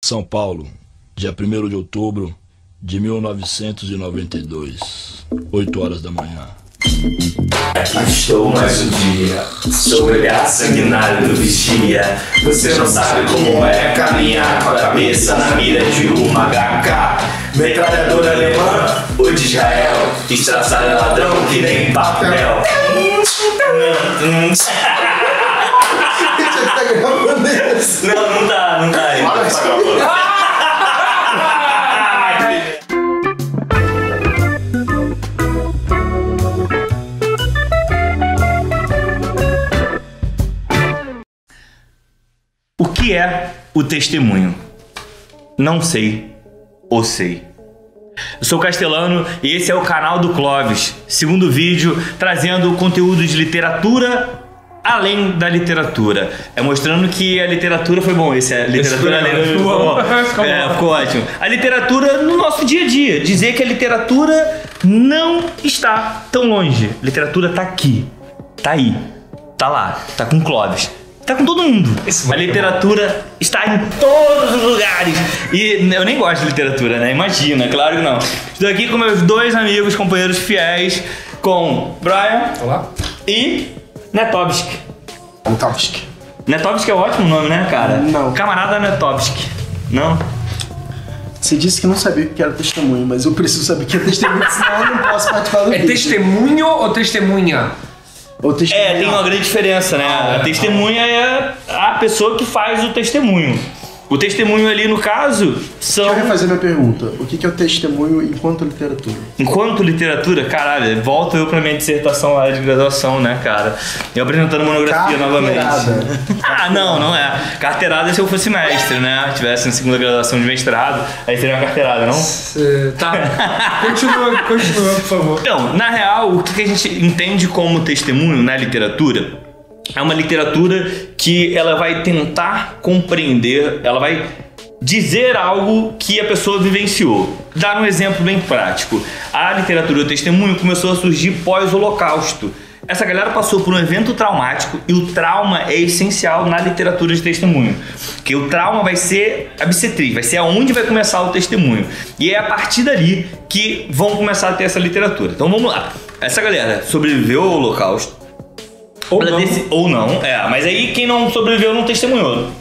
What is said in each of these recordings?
São Paulo, dia 1º de outubro de 1992, 8 horas da manhã. Aqui estou mais um dia, sou o olhar sanguinário do vigia. Você não sabe como é caminhar com a cabeça na mira de uma HK. Metralhadora alemã ou de Israel, estraçalha ladrão que nem papel. Não dá. O que é o testemunho? Não sei ou sei. Eu sou Castelano e esse é o canal do Clóvis. Segundo vídeo, trazendo conteúdo de literatura além da literatura. Mostrando que a literatura foi bom. Esse é a literatura além. Ficou ótimo. A literatura no nosso dia a dia. Dizer que a literatura não está tão longe. A literatura tá aqui, tá aí, tá lá, tá com o Clóvis. Tá com todo mundo. A literatura está em todos os lugares. E eu nem gosto de literatura, né? Imagina, claro que não. Estou aqui com meus dois amigos, companheiros fiéis, com Brian. Olá. E Netovski. Netovski. Netovski é um ótimo nome, né, cara? Não. Camarada Netovski. Não? Você disse que não sabia o que era testemunho, mas eu preciso saber o que é testemunho, senão eu não posso participar do vídeo. É testemunho ou testemunha? Tem uma grande diferença, né? A testemunha é a pessoa que faz o testemunho. O testemunho ali, no caso, são... Deixa eu refazer minha pergunta. O que é o testemunho enquanto literatura? Enquanto literatura, caralho, volto eu pra minha dissertação lá de graduação, né, cara? Eu apresentando monografia novamente. Não é. Carteirada se eu fosse mestre, né? Tivesse na segunda graduação de mestrado, aí seria uma carteirada, não? Tá. Continua, por favor. Então, na real, o que a gente entende como testemunho na literatura é uma literatura que ela vai tentar compreender, ela vai dizer algo que a pessoa vivenciou. Dar um exemplo bem prático. A literatura do testemunho começou a surgir pós-Holocausto. Essa galera passou por um evento traumático e o trauma é essencial na literatura de testemunho. Porque o trauma vai ser a bissetriz, vai ser aonde vai começar o testemunho. E é a partir dali que vão começar a ter essa literatura. Então vamos lá. Essa galera sobreviveu ao Holocausto. Ou não, mas aí quem não sobreviveu não testemunhou,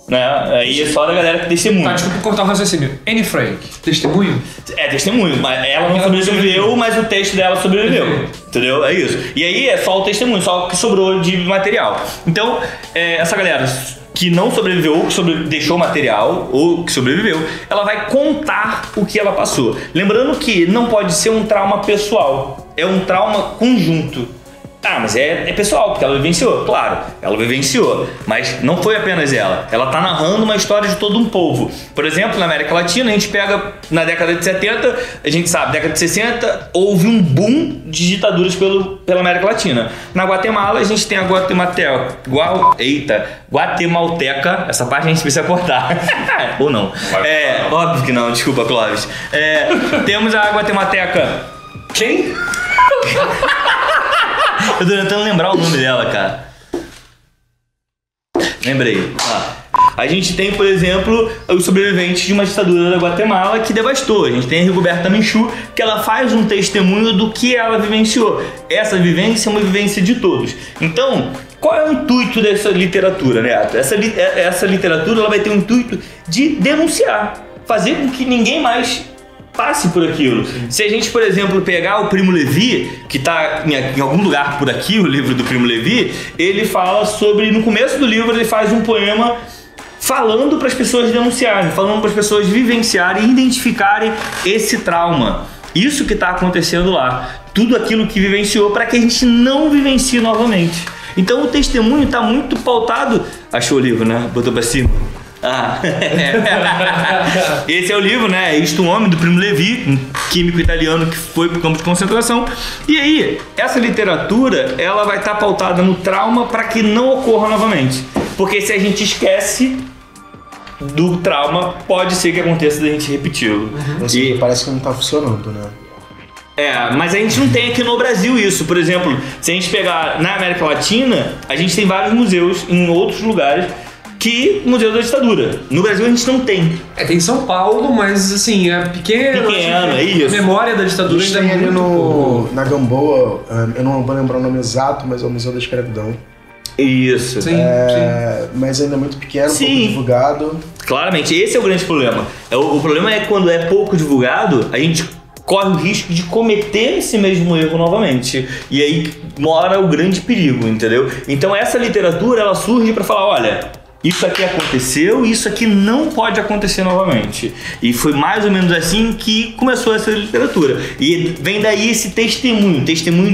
né? Aí é só da galera que testemunha. Tá, desculpa cortar o raciocínio. Anne Frank, testemunho? É testemunho, mas ela não sobreviveu, mas o texto dela sobreviveu. Entendeu? É isso. E aí é só o testemunho, só o que sobrou de material. Então, essa galera que não sobreviveu ou que deixou material ou que sobreviveu, ela vai contar o que ela passou. Lembrando que não pode ser um trauma pessoal, é um trauma conjunto. Mas é pessoal, porque ela vivenciou, claro, ela vivenciou, mas não foi apenas ela tá narrando uma história de todo um povo. Por exemplo, na América Latina, a gente pega na década de 70, a gente sabe, década de 60, houve um boom de ditaduras pela América Latina. Na Guatemala, a gente tem a guatemalteca, essa parte a gente precisa cortar, ou não, óbvio que não, desculpa, Clóvis. Temos a guatemalteca. Quem? Eu tô tentando lembrar o nome dela, cara. Lembrei. A gente tem, por exemplo, os sobreviventes de uma ditadura da Guatemala que devastou. A gente tem a Rigoberta Menchú, que ela faz um testemunho do que ela vivenciou. Essa vivência é uma vivência de todos. Então, qual é o intuito dessa literatura, né? Essa literatura ela vai ter o intuito de denunciar, fazer com que ninguém mais passe por aquilo. Se a gente, por exemplo, pegar o Primo Levi, que está em algum lugar por aqui, o livro do Primo Levi, ele fala sobre, no começo do livro, ele faz um poema falando para as pessoas denunciarem, falando para as pessoas vivenciarem e identificarem esse trauma. Isso que está acontecendo lá. Tudo aquilo que vivenciou para que a gente não vivencie novamente. Então o testemunho está muito pautado... Achou o livro, né? Botou para cima. Esse é o livro, né? Isto um Homem, do Primo Levi, um químico italiano que foi pro campo de concentração. E aí, essa literatura, ela vai estar pautada no trauma para que não ocorra novamente. Porque se a gente esquece do trauma, pode ser que aconteça da gente repeti-lo. E parece que não tá funcionando, né? Mas a gente não tem aqui no Brasil isso. Por exemplo, se a gente pegar na América Latina, a gente tem vários museus em outros lugares que o Museu da Ditadura. No Brasil a gente não tem. Tem em São Paulo, mas assim, é pequeno. Pequeno, é isso. A memória da A ditadura gente ainda tem é ali muito... na Gamboa, eu não vou lembrar o nome exato, mas é o Museu da Escravidão. Isso. Sim, sim. Mas ainda é muito pequeno, Sim. pouco divulgado. Claramente, esse é o grande problema. O problema é que quando é pouco divulgado, a gente corre o risco de cometer esse mesmo erro novamente. E aí mora o grande perigo, entendeu? Então essa literatura, ela surge para falar, olha, isso aqui aconteceu, isso aqui não pode acontecer novamente. E foi mais ou menos assim que começou essa literatura. E vem daí esse testemunho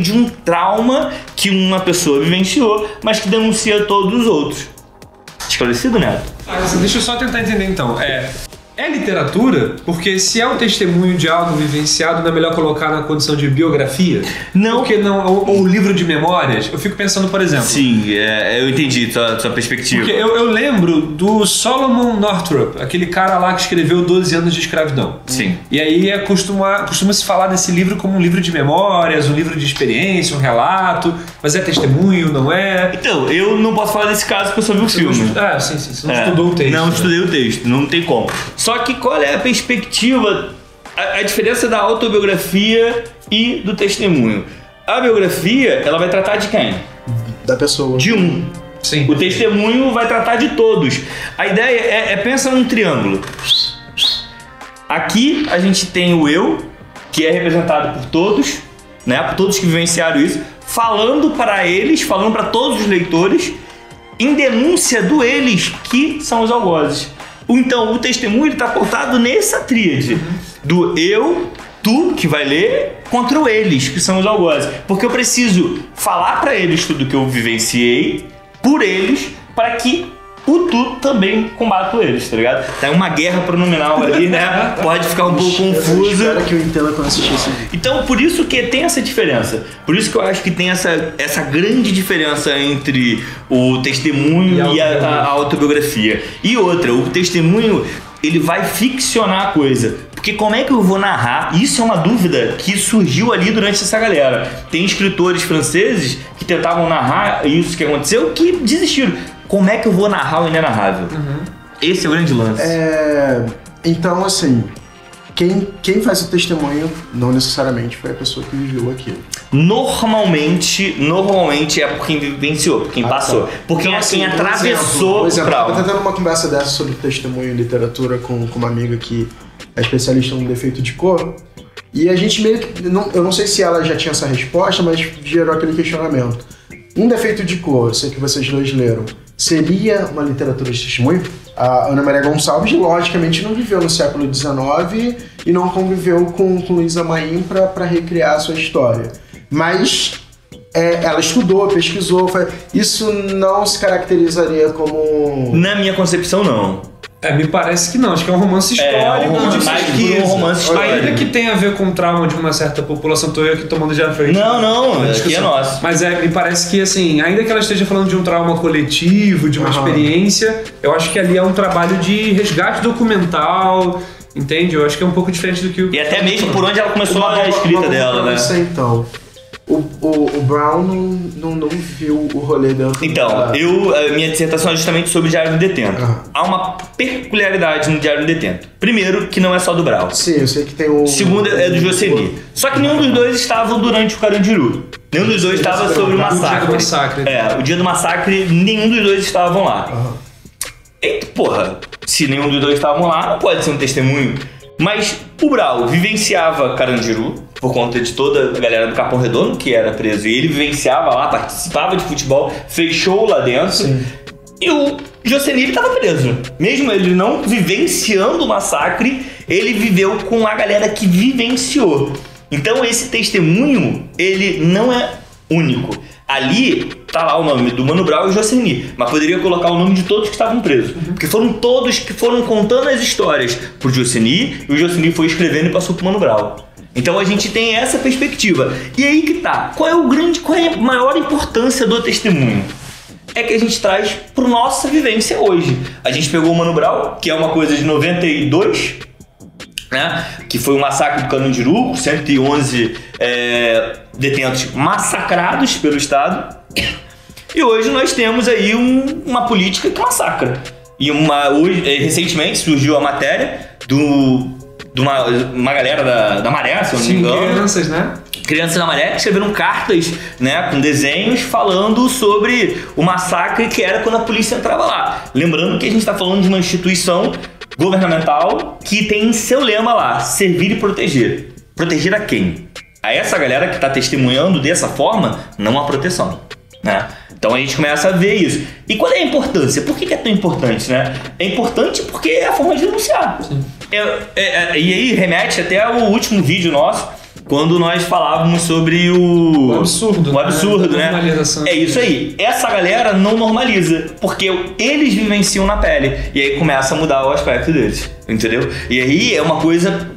de um trauma que uma pessoa vivenciou, mas que denuncia todos os outros. Esclarecido, Neto? Deixa eu só tentar entender então. É literatura, porque se é um testemunho de algo vivenciado, não é melhor colocar na condição de biografia? Não. Porque não, ou livro de memórias? Eu fico pensando, por exemplo... Sim, eu entendi sua perspectiva. Porque eu lembro do Solomon Northup, aquele cara lá que escreveu 12 anos de escravidão. Sim. E aí costuma-se falar desse livro como um livro de memórias, um livro de experiência, um relato, mas é testemunho, não é? Então, eu não posso falar desse caso porque eu só vi o filme. Sim. Você não estudou o texto. Não né? estudei o texto, não tem como. Só que qual é a perspectiva, a diferença da autobiografia e do testemunho? A biografia, ela vai tratar de quem? Da pessoa. De um. Sim. O testemunho vai tratar de todos. A ideia pensa num triângulo. Aqui a gente tem o eu, que é representado por todos, né? Por todos que vivenciaram isso, falando para eles, falando para todos os leitores, em denúncia do eles, que são os algozes. Então, o testemunho está pautado nessa tríade do eu, tu, que vai ler, contra o eles, que são os algozes. Porque eu preciso falar para eles tudo que eu vivenciei, por eles, para que o tu também combata eles, tá ligado? Tem uma guerra pronominal ali, né? Pode ficar um pouco confuso. Espero que eu entenda quando assistir esse vídeo. Então, por isso que tem essa diferença. Por isso que eu acho que tem essa grande diferença entre o testemunho e a autobiografia. E outra, o testemunho, ele vai ficcionar a coisa. Porque como é que eu vou narrar? Isso é uma dúvida que surgiu ali durante essa galera. Tem escritores franceses que tentavam narrar isso que aconteceu, que desistiram. Como é que eu vou narrar o inenarrável? Esse é o grande lance. Então, assim, quem faz o testemunho não necessariamente foi a pessoa que viveu aquilo. Normalmente é por quem vivenciou, por quem passou. Tá. Por quem, Então, assim, quem atravessou por exemplo, o eu trauma. tava tendo uma conversa dessa sobre testemunho e literatura com uma amiga que é especialista no defeito de cor. E a gente meio que... eu não sei se ela já tinha essa resposta, mas gerou aquele questionamento. Um defeito de cor, sei que vocês dois leram, seria uma literatura de testemunho? A Ana Maria Gonçalves, logicamente, não viveu no século XIX e não conviveu com Luísa Maim para recriar a sua história. Mas ela estudou, pesquisou, isso não se caracterizaria como... Na minha concepção, não. Me parece que não, acho que é um romance histórico. Mais que um romance histórico. Ainda que tenha a ver com o trauma de uma certa população, tô eu aqui tomando já a frente. Não, aqui é nosso. Mas me parece que, assim, ainda que ela esteja falando de um trauma coletivo, de uma experiência, eu acho que ali é um trabalho de resgate documental, entende? Eu acho que é um pouco diferente do que o... E até mesmo por onde ela começou a escrita dela, né? Você, então. O Brown não viu o rolê dela. Então, a minha dissertação é justamente sobre o Diário do Detento. Há uma peculiaridade no Diário do Detento. Primeiro, que não é só do Brown. Sim, eu sei que tem o... Segundo, é do Joseni. Só que nenhum dos dois estavam durante o Carandiru. Nenhum dos dois estava sobre o massacre. O dia do massacre. O dia do massacre, nenhum dos dois estavam lá. E, porra, se nenhum dos dois estavam lá, não pode ser um testemunho. Mas o Brau vivenciava Carandiru, por conta de toda a galera do Capão Redondo que era preso. E ele vivenciava lá, participava de futebol, fez show lá dentro. Sim. E o Joseni estava preso. Mesmo ele não vivenciando o massacre, ele viveu com a galera que vivenciou. Então esse testemunho, ele não é único. Ali tá lá o nome do Mano Brown e o Joseni, mas poderia colocar o nome de todos que estavam presos. Porque foram todos que foram contando as histórias pro Joseni, e o Joseni foi escrevendo e passou pro Mano Brown. Então a gente tem essa perspectiva. E aí que tá, qual é a maior importância do testemunho? É que a gente traz pro nossa vivência hoje. A gente pegou o Mano Brown, que é uma coisa de 92, né? Que foi o massacre do Carandiru, 111 detentos massacrados pelo Estado. E hoje nós temos aí uma política que massacra. E recentemente surgiu a matéria de uma galera da Maré, se eu não me engano. Crianças, né? Crianças da Maré que escreveram cartas, né, com desenhos falando sobre o massacre que era quando a polícia entrava lá. Lembrando que a gente está falando de uma instituição governamental que tem seu lema lá: servir e proteger. Proteger a quem? A essa galera que está testemunhando dessa forma, não há proteção, né? Então a gente começa a ver isso. E qual é a importância? Por que é tão importante, né? É importante porque é a forma de denunciar. E aí remete até ao último vídeo nosso, quando nós falávamos sobre o absurdo, o absurdo, né? Normalização. É isso aí. Essa galera não normaliza, porque eles vivenciam na pele. E aí começa a mudar o aspecto deles, entendeu? E aí é uma coisa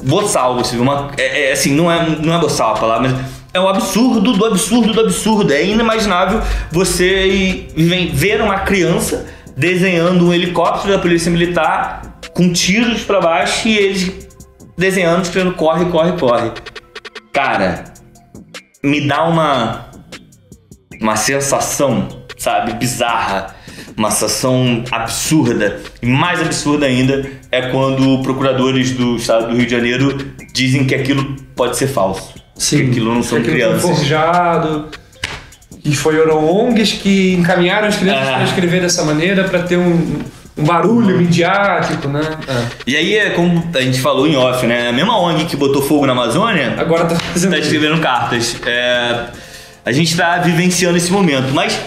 boçal, assim, não é boçal a palavra, mas é o absurdo do absurdo do absurdo. É inimaginável você ver uma criança desenhando um helicóptero da polícia militar com tiros pra baixo e eles desenhando, escrevendo corre, corre, corre. Cara, me dá uma sensação, sabe, bizarra, uma sensação absurda. E mais absurda ainda é quando procuradores do estado do Rio de Janeiro dizem que aquilo pode ser falso. Sim, que aquilo não são aquilo crianças. Foi forjado, e foram ONGs que encaminharam as crianças para escrever dessa maneira, para ter um barulho midiático, né? E aí, como a gente falou em off, né? A mesma ONG que botou fogo na Amazônia agora tá escrevendo cartas. A gente tá vivenciando esse momento, mas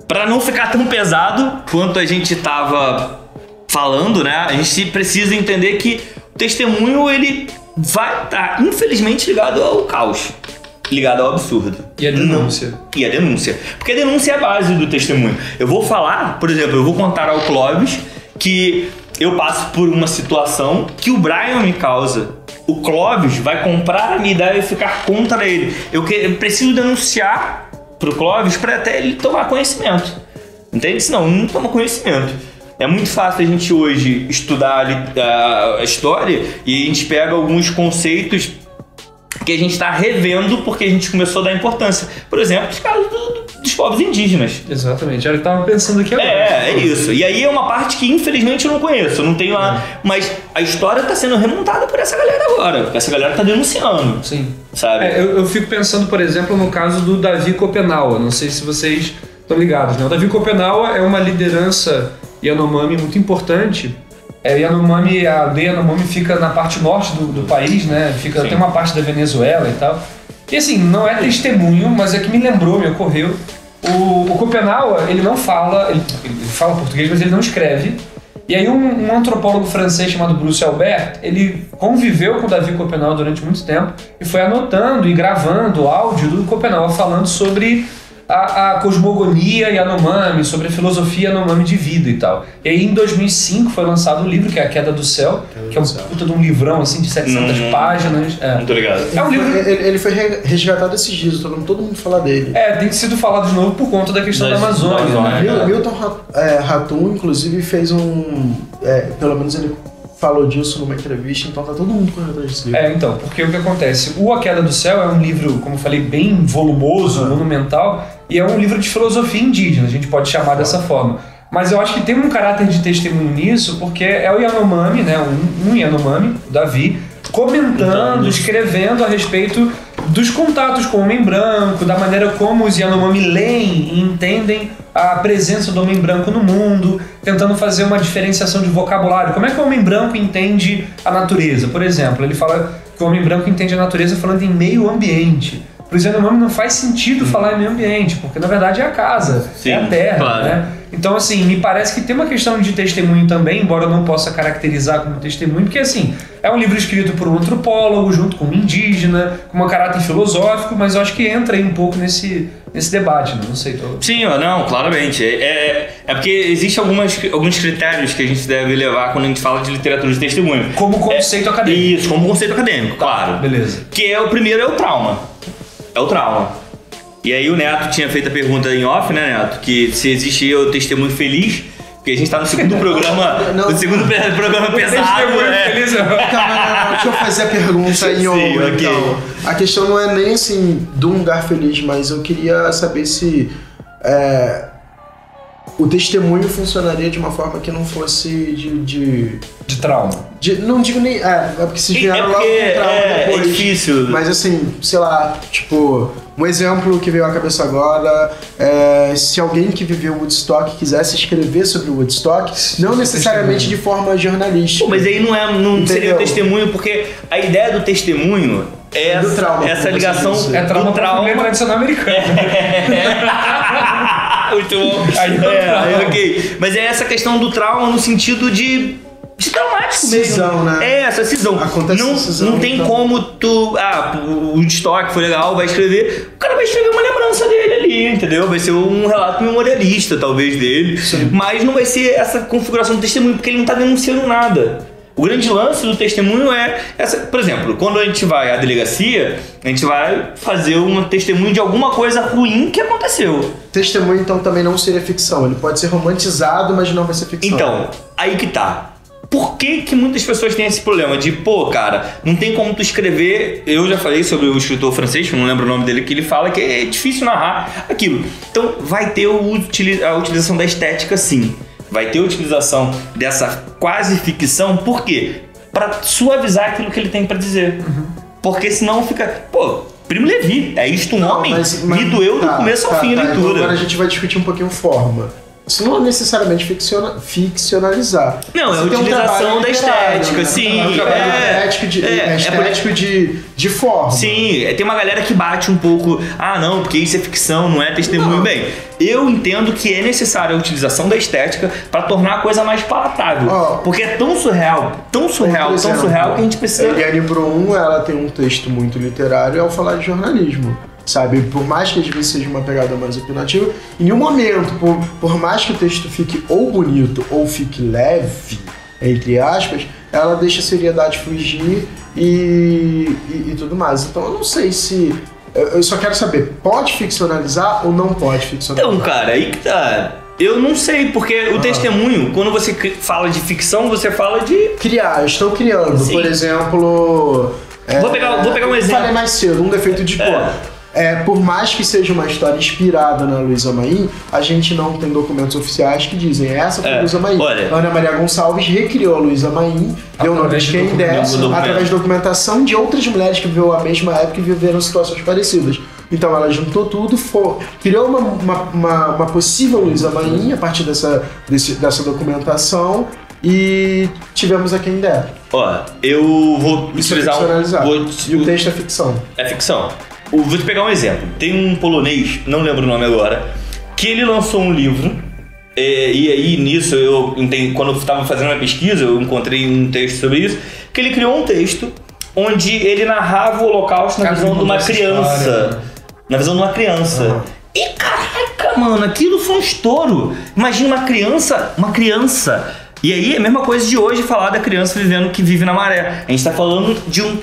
para não ficar tão pesado quanto a gente tava falando, né? A gente precisa entender que o testemunho, ele vai estar, infelizmente, ligado ao caos, ligado ao absurdo. E a denúncia. E a denúncia. Porque a denúncia é a base do testemunho. Eu vou falar, por exemplo, eu vou contar ao Clóvis que eu passo por uma situação que o Brian me causa. O Clóvis vai comprar a minha ideia e ficar contra ele. Eu preciso denunciar pro Clóvis para até ele tomar conhecimento. Entende? Senão, não toma conhecimento. É muito fácil a gente hoje estudar a história e a gente pega alguns conceitos que a gente está revendo porque a gente começou a dar importância. Por exemplo, os casos dos povos indígenas. Exatamente, era o que eu estava pensando aqui agora. É isso. E aí é uma parte que infelizmente eu não conheço, eu não tenho lá. Mas a história está sendo remontada por essa galera agora. Essa galera está denunciando. Sim. Sabe? Eu fico pensando, por exemplo, no caso do Davi Copenaua. Não sei se vocês estão ligados, né? O Davi Copenaua é uma liderança Yanomami muito importante. Yanomami, a aldeia Yanomami fica na parte norte do país, né? Tem uma parte da Venezuela e tal. E assim, não é testemunho, mas é que me ocorreu. O Copenaua, ele não fala, ele fala português, mas ele não escreve. E aí um antropólogo francês chamado Bruce Albert, ele conviveu com o Davi Copenaua durante muito tempo e foi anotando e gravando áudio do Copenaua falando sobre a cosmogonia Yanomami, sobre a filosofia Yanomami de vida e tal. E aí em 2005 foi lançado um livro que é A Queda do Céu, que é um puta de um livrão assim de 700 páginas. Muito obrigado. É um livro... Ele foi resgatado esses dias, todo mundo fala dele. Tem sido falado de novo por conta da questão da Amazônia. Né? Milton Ratum, inclusive, fez pelo menos ele falou disso numa entrevista, então tá todo mundo correndo atrás desse livro. Então, porque o que acontece? A Queda do Céu é um livro, como eu falei, bem volumoso, monumental, e é um livro de filosofia indígena, a gente pode chamar dessa forma. Mas eu acho que tem um caráter de testemunho nisso, porque é o Yanomami, né, um Yanomami, o Davi, comentando, escrevendo a respeito dos contatos com o homem branco, da maneira como os Yanomami leem e entendem a presença do homem branco no mundo, tentando fazer uma diferenciação de vocabulário. Como é que o homem branco entende a natureza? Por exemplo, ele fala que o homem branco entende a natureza falando em meio ambiente. Para os Yanomami não faz sentido falar em meio ambiente, porque na verdade é a casa, é a terra, claro. Né? Então, assim, me parece que tem uma questão de testemunho também, embora eu não possa caracterizar como testemunho, porque, assim, é um livro escrito por um antropólogo, junto com um indígena, com um caráter filosófico, mas eu acho que entra aí um pouco nesse debate, né? Não sei. Sim, não, claramente. É porque existem alguns critérios que a gente deve levar quando a gente fala de literatura de testemunho. Como conceito acadêmico. Isso, como conceito acadêmico, claro. Beleza. Que o primeiro é o trauma. É o trauma. E aí o Neto tinha feito a pergunta em off, né, Neto? Que se existia o testemunho feliz, porque a gente tá no segundo programa. No segundo programa pesado. Feliz, deixa eu fazer a pergunta em off. Okay. Então, a questão não é nem assim de um lugar feliz, mas eu queria saber se o testemunho funcionaria de uma forma que não fosse de trauma. não digo nem... É porque se vieram logo com trauma depois. É difícil. Mas assim, sei lá, tipo... Um exemplo que veio à cabeça agora se alguém que viveu Woodstock quisesse escrever sobre o Woodstock, não necessariamente de forma jornalística. Pô, mas aí não seria o testemunho, porque a ideia do testemunho é do trauma, essa ligação É trauma do trauma tradicional americano. Muito bom. Aí, ok. Mas é essa questão do trauma no sentido de traumático mesmo. Cisão, né? É, essa cisão. Acontece Não, cisão, não tem então. como tu... o estoque foi legal, vai escrever... O cara vai escrever uma lembrança dele ali, entendeu? Vai ser um relato memorialista, talvez, dele. Sim. Mas não vai ser essa configuração do testemunho, porque ele não tá denunciando nada. O grande lance do testemunho é essa... Por exemplo, quando a gente vai à delegacia, a gente vai fazer um testemunho de alguma coisa ruim que aconteceu. Testemunho, então, também não seria ficção. Ele pode ser romantizado, mas não vai ser ficção. Então, aí que tá. Por que muitas pessoas têm esse problema de, cara, não tem como tu escrever... Eu já falei sobre o escritor francês, que eu não lembro o nome dele, que ele fala que é difícil narrar aquilo. Então, vai ter a utilização da estética, sim. Vai ter a utilização dessa quase ficção, por quê? Pra suavizar aquilo que ele tem pra dizer. Uhum. Porque senão fica... Primo Levi, é isto um homem? Me doeu do começo ao fim a leitura. Então agora a gente vai discutir um pouquinho forma. Isso não é necessariamente ficcionalizar. Não, é a utilização da estética, sim. Estético de forma. Sim, tem uma galera que bate um pouco, não, porque isso é ficção, não é testemunho. Não. Bem, eu entendo que é necessária a utilização da estética para tornar a coisa mais palatável. Porque é tão surreal que a gente precisa... Eliane Brum, ela tem um texto muito literário ao falar de jornalismo. Sabe, por mais que às vezes seja uma pegada mais opinativa, em nenhum momento, por mais que o texto fique ou bonito ou fique leve, entre aspas, ela deixa a seriedade fugir e tudo mais. Então eu não sei se... Eu só quero saber, pode ficcionalizar ou não pode ficcionalizar? Então, cara, aí que tá... Eu não sei, porque o testemunho, quando você fala de ficção, você fala de... Criar, eu estou criando. Sim. Por exemplo... Vou pegar um exemplo. Falei mais cedo, um defeito de cor. Por mais que seja uma história inspirada na Luísa Maim, a gente não tem documentos oficiais que dizem essa foi a Luísa Maim. Ana Maria Gonçalves recriou a Luísa Maim, deu nome de quem desse, através de documentação de outras mulheres que viveu a mesma época e viveram situações parecidas. Então ela juntou tudo, criou uma possível Luísa Maim a partir dessa documentação e tivemos a quem der. Eu vou utilizar e o texto é ficção. É ficção. Vou te pegar um exemplo. Tem um polonês, não lembro o nome agora, que ele lançou um livro. E aí nisso quando eu estava fazendo uma pesquisa, eu encontrei um texto sobre isso, que ele criou um texto onde ele narrava o Holocausto na visão de uma criança. Na visão de uma criança. E caraca, mano, aquilo foi um estouro. Imagina uma criança. E aí é a mesma coisa de hoje falar da criança que vive na maré. A gente tá falando de um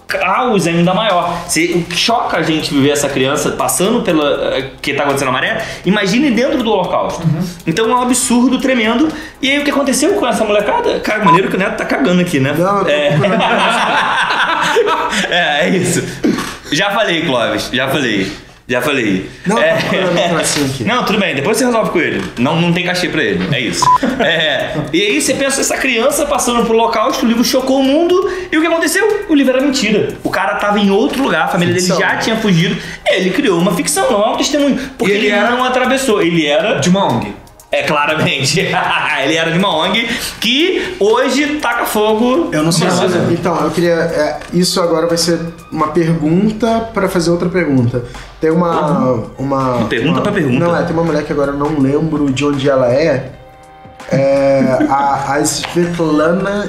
caos ainda maior. O que choca a gente viver essa criança passando pela que tá acontecendo na maré, imagine dentro do Holocausto. Então é um absurdo tremendo. E aí o que aconteceu com essa molecada? Cara, maneiro que o Neto tá cagando aqui, né? Não, é isso. Já falei, Clóvis, já falei. Não, não, tudo bem, depois você resolve com ele. Não tem cachê pra ele, é isso. E aí você pensa, essa criança passando pro Holocausto, o livro chocou o mundo, e o que aconteceu? O livro era mentira. O cara tava em outro lugar, a família dele já tinha fugido. Ele criou uma ficção, não é um testemunho. Porque ele não atravessou, ele era... de uma ONG. Claramente. Ele era de uma ONG que hoje taca fogo. Eu não sei se... Então, eu queria... isso agora vai ser uma pergunta pra fazer outra pergunta. Tem uma pergunta pra pergunta. Não, tem uma mulher que agora eu não lembro de onde ela é. A Svetlana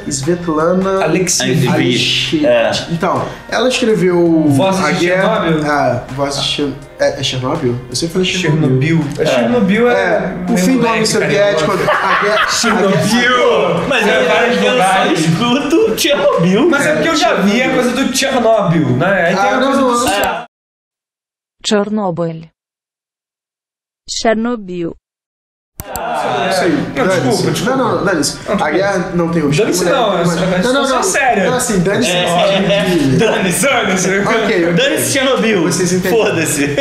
Alexievich. Então, ela escreveu Voz de Chernobyl. Voz de é Chernobyl? Eu sempre falei Chernobyl. Chernobyl o fim do homem soviético. Chernobyl. Mas eu escuto Chernobyl. Mas é porque eu já vi a coisa do Chernobyl, né? Aí tem a coisa do Chernobyl. Chernobyl. Isso aí. Não, desculpa. Não, dane-se. A guerra não tem objetivo. Dane-se não, sério. Não, assim, dane-se. Dane-se. Ok. Dane-se Chernobyl. Vocês entenderam. Foda-se.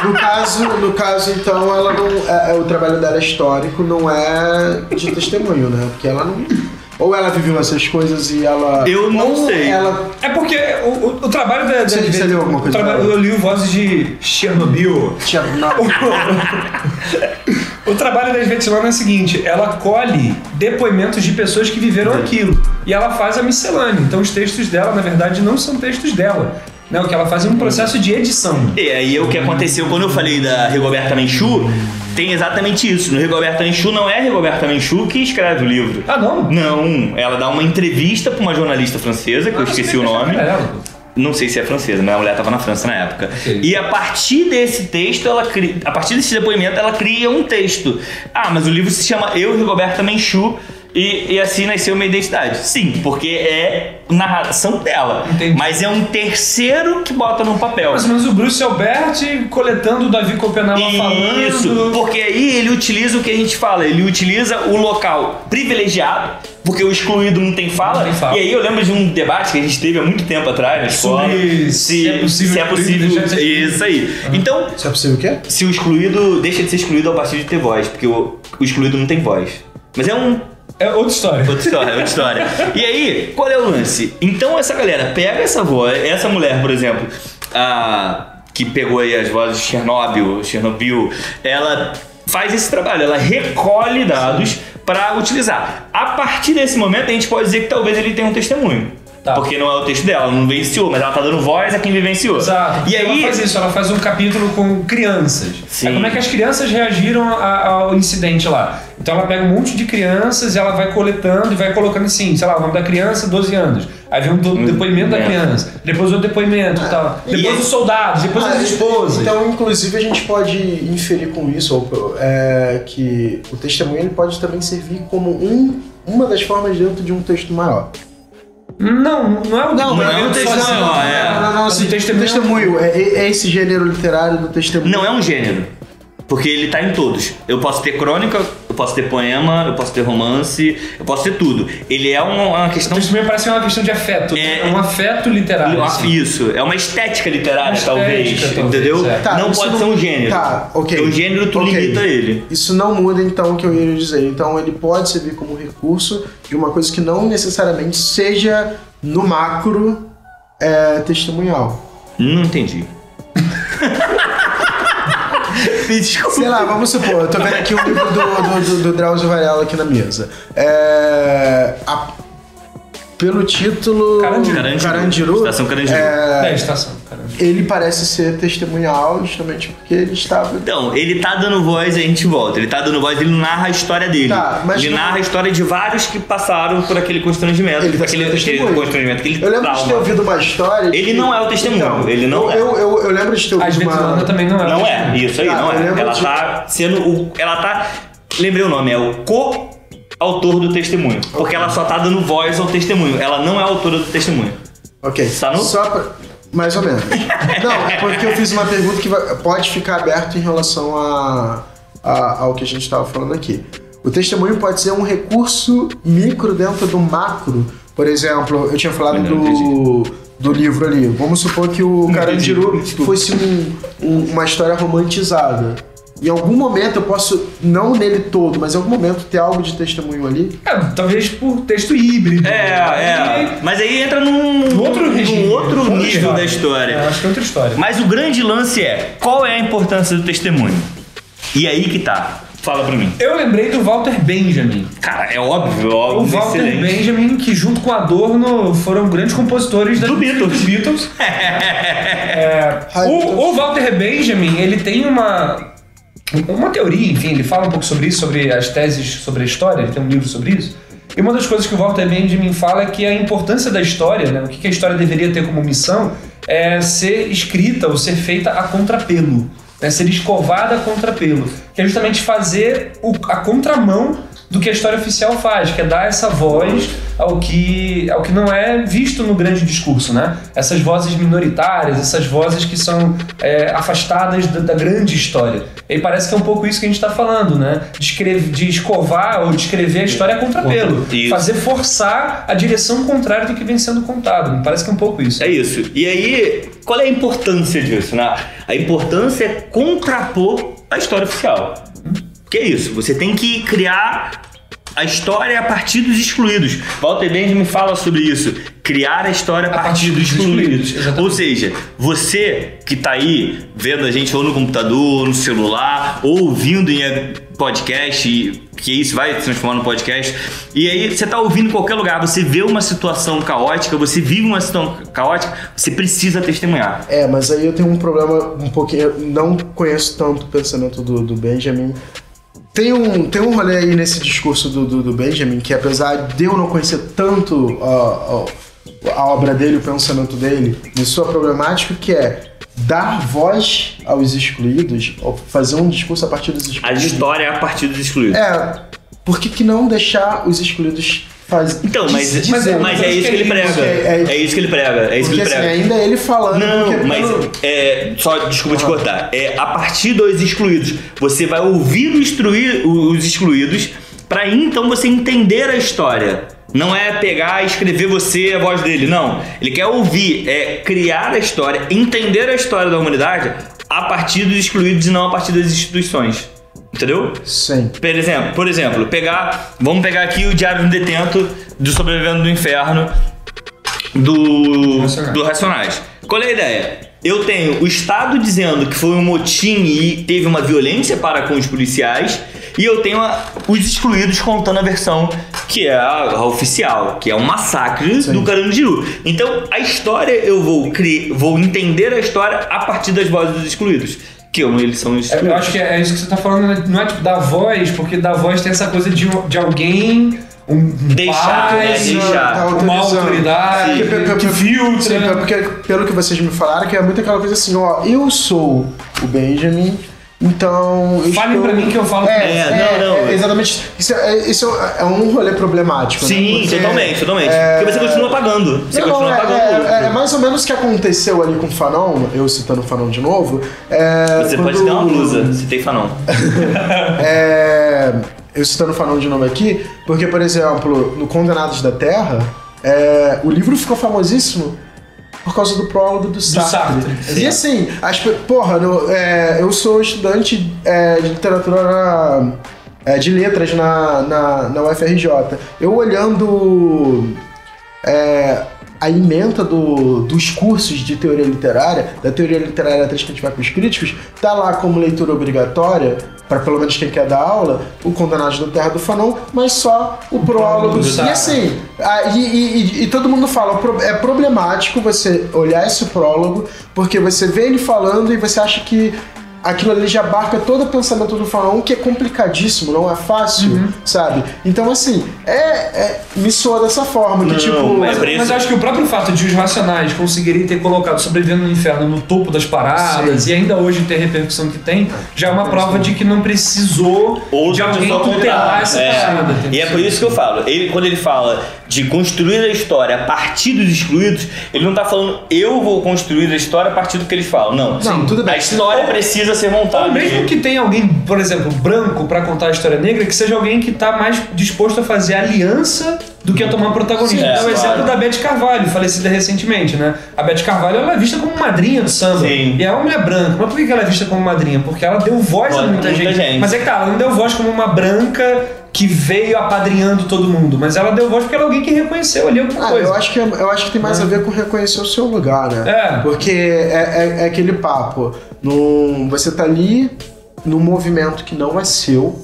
No caso, então, ela não. O trabalho dela é histórico, não é de testemunho, né? Porque ela não. Ou ela viveu essas coisas e ela. Eu não sei. Ela... É porque o trabalho da. Você leu alguma coisa? Eu li o Vozes de Chernobyl. O trabalho da Svetlana é o seguinte: ela colhe depoimentos de pessoas que viveram aquilo e ela faz a miscelânea. Então os textos dela, na verdade, não são textos dela. Né? O que ela faz é um processo de edição. E aí o que aconteceu quando eu falei da Rigoberta Menchú, tem exatamente isso. No Rigoberta Menchú não é a Rigoberta Menchú que escreve o livro. Ah, não? Não, ela dá uma entrevista pra uma jornalista francesa, que eu esqueci o nome. Não sei se é francesa, mas a mulher estava na França na época. Okay. E a partir desse texto, a partir desse depoimento, ela cria um texto. Ah, mas o livro se chama Eu, Rigoberta Menchú, e assim nasceu uma identidade. Sim, porque é narração dela. Entendi. Mas é um terceiro que bota no papel. Mais ou menos o Bruce Alberti coletando o Davi Copenau falando. Isso, porque aí ele utiliza o que a gente fala, ele utiliza o local privilegiado, porque o excluído não tem fala. Não tem fala. E aí eu lembro de um debate que a gente teve há muito tempo atrás na escola. Se é possível. Isso aí. Então, se é possível o quê? Se o excluído deixa de ser excluído a partir de ter voz, porque o excluído não tem voz. Mas é outra história. Outra história. E aí, qual é o lance? Então essa galera pega essa voz, essa mulher, por exemplo, que pegou aí as vozes de Chernobyl, ela faz esse trabalho, ela recolhe dados para utilizar. A partir desse momento, a gente pode dizer que talvez ele tenha um testemunho. Tá. Porque não é o texto dela, ela não vivenciou, mas ela tá dando voz a quem vivenciou. Exato. E aí ela faz isso, ela faz um capítulo com crianças. Sim. Aí como é que as crianças reagiram ao incidente lá? Então ela pega um monte de crianças e ela vai coletando e vai colocando assim, sei lá, o nome da criança, 12 anos. Aí vem um depoimento da criança, depois o depoimento e tal. Depois os soldados, depois as esposas. Então, inclusive, a gente pode inferir com isso que o testemunho ele pode também servir como uma das formas dentro de um texto maior. Não é o testemunho. Não, testemunho é esse gênero literário do testemunho. Não é um gênero, porque ele tá em todos. Eu posso ter crônica, eu posso ter poema, eu posso ter romance, eu posso ter tudo. Ele é uma questão... O testemunho parece uma questão de afeto. É um afeto literário. Assim. Isso, é uma estética literária, talvez. Entendeu? Tá, não pode ser um gênero. Tá, ok. Porque o gênero tu limita ele. Isso não muda então o que eu ia dizer. Então ele pode servir como recurso de uma coisa que não necessariamente seja no macro testemunhal. Não entendi. Desculpa. Sei lá, vamos supor, eu tô vendo aqui o livro do Drauzio Varela aqui na mesa. Pelo título... Carandiru. Estação Carandiru. Estação Carandiru. Ele parece ser testemunhal justamente porque ele estava... Então, ele tá dando voz, a gente volta. Ele tá dando voz, ele narra a história dele. Tá, mas ele narra a história de vários que passaram por aquele constrangimento. Ele aquele constrangimento, aquele eu lembro trauma. de ter ouvido uma história... Ele não é o testemunho, então, ele não é. Eu lembro de ter ouvido uma... também não é. Não é, isso aí, não é. Ela tá sendo... Ela tá... Lembrei o nome, é o autor do testemunho. Porque ela só tá dando voz ao testemunho. Ela não é a autora do testemunho. Ok. Tá só pra... Mais ou menos. Não, porque eu fiz uma pergunta que pode ficar aberto em relação ao que a gente estava falando aqui. O testemunho pode ser um recurso micro dentro do macro. Por exemplo, eu tinha falado do livro ali. Vamos supor que o Carandiru fosse uma história romantizada. Em algum momento eu posso, não nele todo, mas em algum momento ter algo de testemunho ali. Talvez por texto híbrido. Mas aí entra num outro nível da história. Acho que é outra história. Mas o grande lance é, qual é a importância do testemunho? E aí que tá. Fala pra mim. Eu lembrei do Walter Benjamin. Cara, é óbvio. O Walter Benjamin, que junto com Adorno foram grandes compositores dos Beatles. O Walter Benjamin, ele tem uma teoria, enfim, ele fala um pouco sobre isso, sobre as teses sobre a história, ele tem um livro sobre isso. E uma das coisas que o Walter Benjamin fala é que a importância da história, né, o que a história deveria ter como missão, é ser escrita ou ser feita a contrapelo, né, ser escovada a contrapelo, que é justamente fazer a contramão do que a história oficial faz, que é dar essa voz ao que não é visto no grande discurso, né? Essas vozes minoritárias, essas vozes que são afastadas da grande história. E parece que é um pouco isso que a gente está falando, né? De escovar ou de escrever a história a contrapelo. Fazer forçar a direção contrária do que vem sendo contado. Me parece que é um pouco isso. É isso. E aí, qual é a importância disso, né? A importância é contrapor a história oficial. Que é isso, você tem que criar a história a partir dos excluídos. Walter Benjamin fala sobre isso. Criar a história a partir dos excluídos. Ou seja, você que tá aí vendo a gente ou no computador, ou no celular, ou ouvindo em podcast, que isso vai se transformar no podcast, e aí você tá ouvindo em qualquer lugar, você vê uma situação caótica, você vive uma situação caótica, você precisa testemunhar. Mas aí eu tenho um problema um pouquinho, eu não conheço tanto o pensamento do Benjamin. Tem um rolê aí nesse discurso do Benjamin, que apesar de eu não conhecer tanto a obra dele, o pensamento dele, me soa problemático, que é dar voz aos excluídos, ou fazer um discurso a partir dos excluídos. A história é a partir dos excluídos. Por que não deixar os excluídos fazer? Então, mas é isso que ele prega. É isso que ele prega. É isso que ele prega. Ainda é ele falando. Não, mas só desculpa te cortar. A partir dos excluídos. Você vai ouvir os excluídos para então você entender a história. Não é pegar e escrever você a voz dele, não. Ele quer ouvir, criar a história, entender a história da humanidade a partir dos excluídos e não a partir das instituições. Entendeu? Sim. Por exemplo, vamos pegar aqui o Diário do Detento, do Sobrevivendo do Inferno, do Racionais. Qual é a ideia? Eu tenho o Estado dizendo que foi um motim e teve uma violência para com os policiais, e eu tenho os excluídos contando a versão que é a oficial, que é um massacre do Carandiru. Então, a história eu vou entender a história a partir das vozes dos excluídos. Que eles são excluídos. Eu acho que é isso que você tá falando, não é tipo dar voz, porque dar voz tem essa coisa de alguém... Deixar. Uma autoridade que filtra. Sim, porque pelo que vocês me falaram, que é muito aquela coisa assim, eu sou o Benjamin, então... Falem pra mim que eu falo não. Exatamente. Isso é um rolê problemático. Sim, né? Totalmente. Porque você continua pagando. É mais ou menos o que aconteceu ali com o Fanon, eu citando o Fanon de novo. Você pode ter uma blusa, citei Fanon. Eu citando o Fanon de novo aqui, porque, por exemplo, no Condenados da Terra, o livro ficou famosíssimo por causa do prólogo do Sartre. E assim, eu sou estudante de literatura, de letras na UFRJ. Eu olhando a ementa dos cursos de teoria literária, da teoria literária até que a gente vai para os críticos, tá lá como leitura obrigatória, para pelo menos quem quer dar aula, o Condenados da Terra do Fanon, mas só o prólogo. E assim, e todo mundo fala, é problemático você olhar esse prólogo, porque você vê ele falando e você acha que aquilo ali já abarca todo o pensamento do Fanon, que é complicadíssimo, não é fácil, sabe? Então, assim, me soa dessa forma, que Mas eu acho que o próprio fato de os Racionais conseguirem ter colocado Sobrevivendo no Inferno no topo das paradas, e ainda hoje ter a repercussão que tem, já é uma prova de que não precisou de alguém tutelar essa parada. E é por isso que eu falo, quando ele fala de construir a história a partir dos excluídos, ele não tá falando eu vou construir a história a partir do que eles falam, não. Tudo bem. A história precisa ser montada. Ou mesmo que tenha alguém, por exemplo, branco pra contar a história negra, que seja alguém que tá mais disposto a fazer aliança do que a tomar protagonismo. É o exemplo da Beth Carvalho, falecida recentemente, né? A Beth Carvalho, ela é vista como madrinha do samba. Sim. E é uma mulher branca. Mas por que ela é vista como madrinha? Porque ela deu voz a muita gente. Mas ela não deu voz como uma branca que veio apadrinhando todo mundo, mas ela deu voz porque era alguém que reconheceu ali alguma coisa. Eu acho que tem mais a ver com reconhecer o seu lugar, né? Porque é aquele papo. Você tá ali num movimento que não é seu,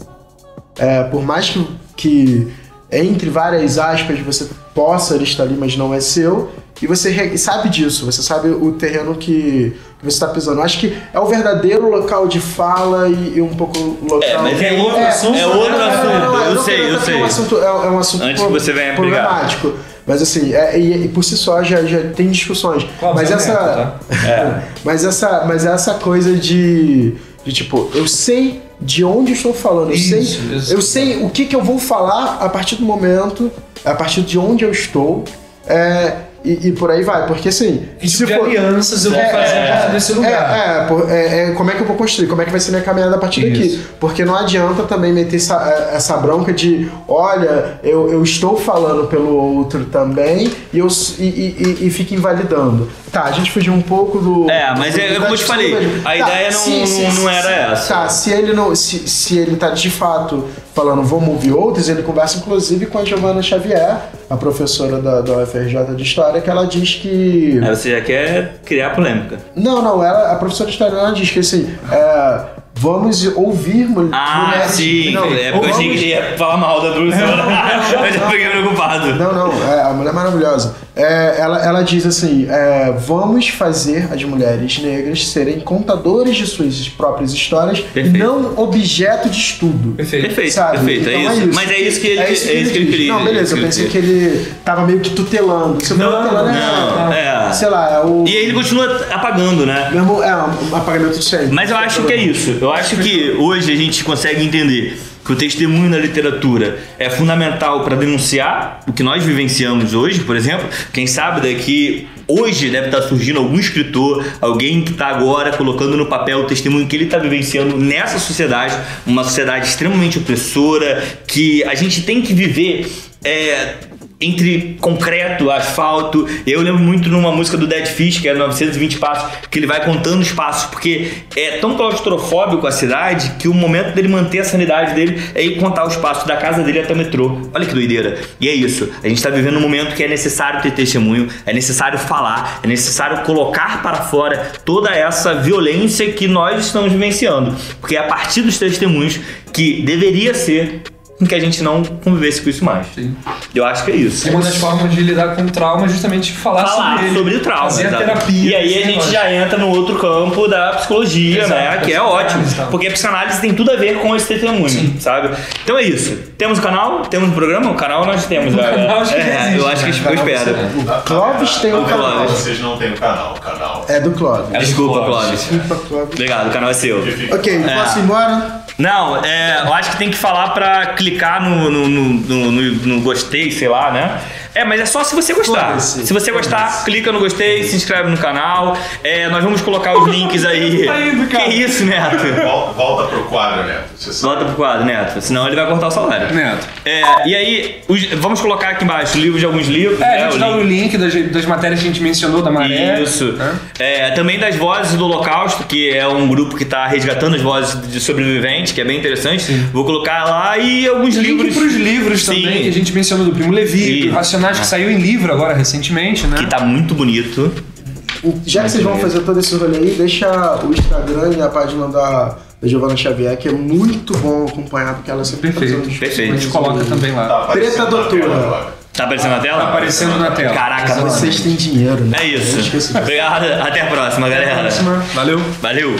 por mais que entre várias aspas você possa estar ali, mas não é seu, e você sabe disso, você sabe o terreno que você está pisando. Acho que é o verdadeiro local de fala e um pouco local... mas é outro assunto. Eu sei. É um assunto antes que você venha problemático. Brigar. Mas assim, e por si só já tem discussões. Mas essa coisa de tipo, eu sei de onde eu estou falando. Eu sei o que eu vou falar a partir do momento, a partir de onde eu estou. E por aí vai, porque assim... Se for alianças eu vou fazer a partir desse lugar. Como é que eu vou construir? Como é que vai ser minha caminhada a partir daqui? Porque não adianta também meter essa bronca de olha, eu estou falando pelo outro também e fica invalidando. Tá, a gente fugiu um pouco do... mas como eu te falei, a ideia não era essa. Tá, se ele tá de fato falando vamos ouvir outros, ele conversa inclusive com a Giovana Xavier, a professora da UFRJ de História, que ela diz que... Aí você já quer criar polêmica. Não, a professora de História, ela diz que assim, vamos ouvir mulheres... Sim, porque eu achei que ia falar mal da professora. Eu já fiquei preocupado. Não, a mulher é maravilhosa. Ela diz assim, vamos fazer as mulheres negras serem contadoras de suas próprias histórias e não objeto de estudo. Perfeito, sabe? perfeito, então, isso. Mas é isso que ele queria. Não, beleza, eu pensei que ele tava meio que tutelando. Você sei lá, E aí ele continua apagando, né? Mesmo, um apagamento de sangue. Mas eu acho que é isso. Eu acho que hoje a gente consegue entender que o testemunho na literatura é fundamental para denunciar o que nós vivenciamos hoje, por exemplo. Quem sabe daqui hoje deve estar surgindo algum escritor, alguém que está agora colocando no papel o testemunho que ele está vivenciando nessa sociedade, uma sociedade extremamente opressora, que a gente tem que viver entre concreto, asfalto. Eu lembro muito numa música do Dead Fish, que é 920 Passos, que ele vai contando os passos, porque é tão claustrofóbico a cidade que o momento dele manter a sanidade dele é ir contar os passos da casa dele até o metrô. Olha que doideira. E é isso. A gente tá vivendo um momento que é necessário ter testemunho, é necessário falar, é necessário colocar para fora toda essa violência que nós estamos vivenciando. Porque é a partir dos testemunhos que deveria ser em que a gente não convivesse com isso mais. Sim. Eu acho que é isso. E uma das formas de lidar com o trauma é justamente falar sobre o trauma. Fazer a terapia. E aí a gente já entra no outro campo da psicologia, né? Que é ótimo. Porque a psicanálise tem tudo a ver com esse testemunho, sabe? Então é isso. Temos o canal? Temos um programa? O canal nós temos. Canal acho que existe, eu acho que eu espero. O Clóvis tem um canal. Vocês não têm o canal. O canal é do Clóvis. Desculpa, Clóvis. Clóvis. Obrigado, o canal é seu. Ok, posso ir embora? Não, eu acho que tem que falar pra clicar no gostei, sei lá, né? Mas é só se você gostar. Se você gostar, clica no gostei, se inscreve no canal. Nós vamos colocar os links aí. Que isso, Neto? Volta pro quadro, Neto. Volta pro quadro, Neto. Senão ele vai cortar o salário. Neto. E aí, vamos colocar aqui embaixo livros de alguns livros. A gente dá o link das matérias que a gente mencionou, da Maré. Isso. Também das Vozes do Holocausto, que é um grupo que está resgatando as vozes de sobreviventes, que é bem interessante. Sim. Vou colocar lá e alguns livros. Link pros livros também, que a gente mencionou, do Primo Levi, do Racionais, que saiu em livro agora recentemente, né? Que tá muito bonito. Já que vocês vão fazer todo esse rolê aí, deixa o Instagram e a página da Giovana Xavier, que é muito bom acompanhar, porque ela sempre tá fazendo Perfeito. A gente coloca também lá. Preta Doutora. Tá aparecendo na tela? Tá aparecendo na tela. Caraca, vocês têm dinheiro, né? É isso. Obrigado. Até a próxima, galera. Valeu. Valeu.